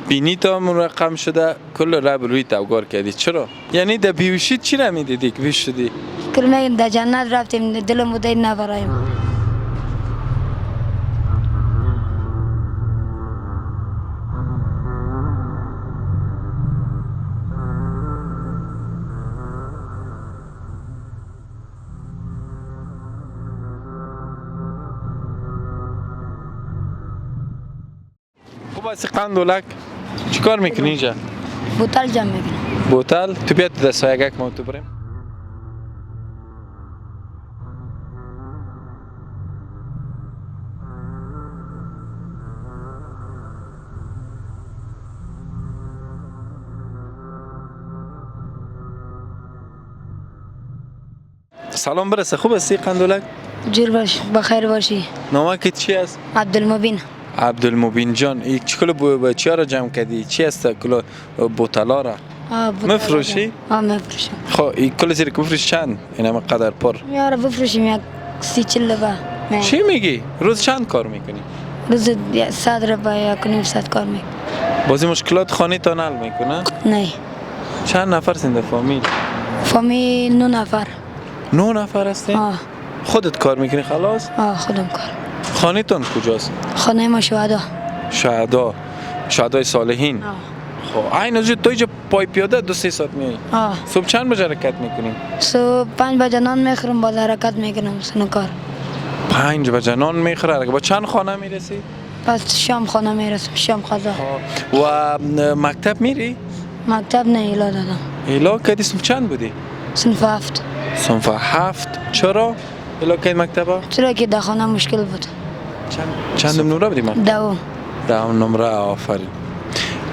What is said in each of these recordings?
بینی تا مرقم شده کل رب روی توگار کردی چرا؟ یعنی در بیوشید چی را میدیدی که بیش شدی؟ کلمه در جنت رفتیم دلم بوده نبرایم. خوب است قندولک چیکار میکنی اینجا؟ بوتل جمع میکنم. بوتل تو بیاد تو دست سایگک ما تو بریم. سلام برسه خوب هستی قندولک؟ جور باش بخیر باشی. نامه چی است؟ عبدالمبین. عبدالمبین جان این چی کلو چی را جمع کردی؟ چی است کلو بوتلا را؟ مفروشی؟ مفروشم. خب این کل زیر که بفروش چند؟ این همه قدر پر؟ میاره بفروشیم یک 30-40 با. چی میگی؟ روز چند کار میکنی؟ روز 100 روپا یا کنیم 100 کار میکنم. بازی مشکلات خانی تا حل میکنه؟ نه. چند نفر سنده فامیل؟ فامیل 9 نفر. 9 نفر هستین؟ خودت کار میکنی خلاص؟ خودم کار. خانه تان کجاست؟ خانه ما شهدا. شهدای صالحین؟ خب این از تو اینجا پای پیاده 2-3 ساعت میایی؟ صبح چند بجه حرکت میکنی؟ صبح 5 بجه نان میخورم باز حرکت میکنم سن کار. 5 بجه نان میخوره با چند خانه میرسی؟ پس شام خانه میرسم شام غذا. و مکتب میری؟ مکتب نه ایلا دادم. ایلا کدی صبح چند بودی؟ صنف 7. صنف 7 چرا؟ ایلا کدی مکتبا؟ چرا که در خانه مشکل بود. چند نمره بودی مکتب؟ 2 نمره آفرین.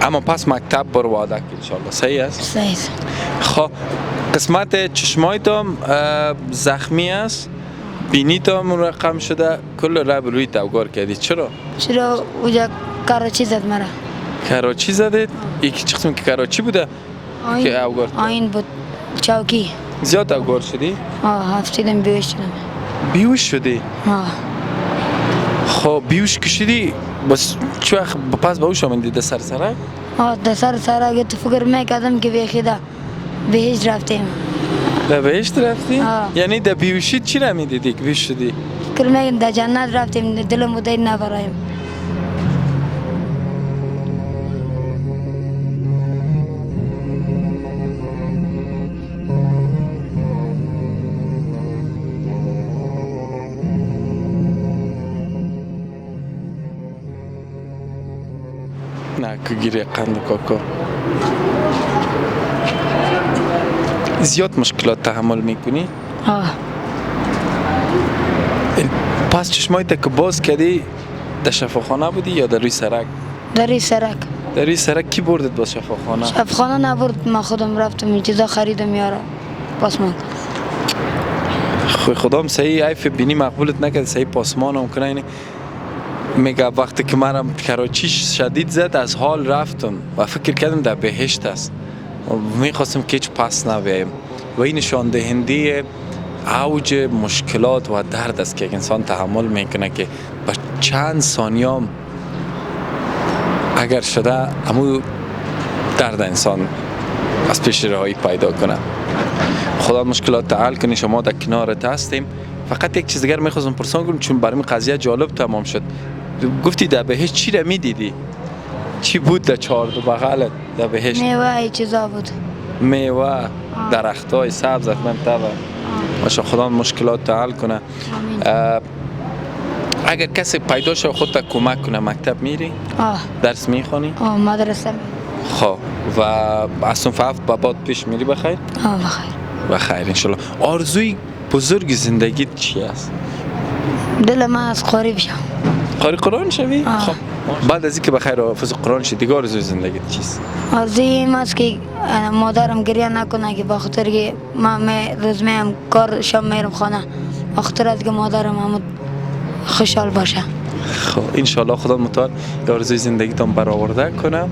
اما پس مکتب برو وعده که انشالله صحیح است؟ صحیح. خب قسمت چشمای تو زخمی است بینی تو مرقم شده کل رب روی توگار کردی چرا؟ چرا اوجا کراچی زد مرا. کراچی زدید؟ یکی چه قسم که کراچی بوده؟ که اوگار کرد؟ آین بود چوکی. زیاد اوگار شدی؟ هفتیدم بیوش شدم. بیوش شدی؟ خب بیوش کشیدی بس چه وقت پس به اوش آمدی در سر سرک؟ در سر سرک تو فکر میکردم که بیخیده بهش رفتیم. در بهشت رفتی؟ یعنی در بیوشید چی را میدیدی که بیوش شدی؟ کلمه در جنت رفتیم دلم بوده نبرایم. نه که گیری قند کاکا زیاد مشکلات تحمل میکنی؟ پس چشمایی تا که باز کردی در شفاخانه بودی یا در روی سرک؟ در روی سرک. در روی سرک کی بردت با شفاخانه؟ شفاخانه نبرد من خودم رفتم این چیزا خریدم یارا پاسمان. خدام صحیح عیف بینی مقبولت نکرد صحیح پاسمان هم کنه اینه میگه وقتی که منم کراچی شدید زد از حال رفتم و فکر کردم در بهشت است میخواستم که هیچ پس نبیم و این نشان دهنده اوج مشکلات و درد است که انسان تحمل میکنه که با چند ثانیه اگر شده همو درد انسان از پیش رهایی پیدا کنه. خدا مشکلات حل کنه شما در کنارت هستیم. فقط یک چیز دیگر میخواستم پرسان کنم چون برای من قضیه جالب تمام شد. گفتی در بهشت چی را میدیدی؟ چی بود در چهار بغلت در بهشت؟ میوه ای چیزا بود. میوه درختای سبز منطقه. باشه خدا مشکلات حل کنه. اگر کسی پیدا شه خودت کمک کنه مکتب میری؟ درس میخونی؟ مدرسه. خب و از صنف 7 به بعد پیش میری بخیر؟ بخیر. بخیر انشالله. آرزوی بزرگ زندگیت چی است؟ دل من از قاری بشم. قاری قرآن شوی؟ خب بعد از اینکه بخیر حافظ قرآن شدی دیگه آرزوی زندگیت چیست؟ آرزوی این است که مادرم گریه نکنه که با خاطر که من روز میام کار شام میرم خانه با خاطر از که مادرم هم خوشحال باشه. خب انشالله خدا متعال آرزوی زندگیتون برآورده کنه.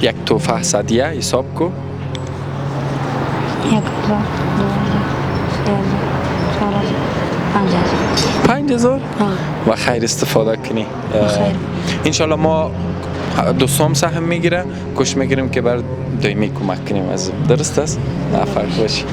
یک تحفه هدیه حساب کو. 5000 و خیر استفاده کنی. انشالله ما دوستام سهم میگیره کوشش میگیریم که بر دائمی کمک کنیم از درست است؟ فرق باشی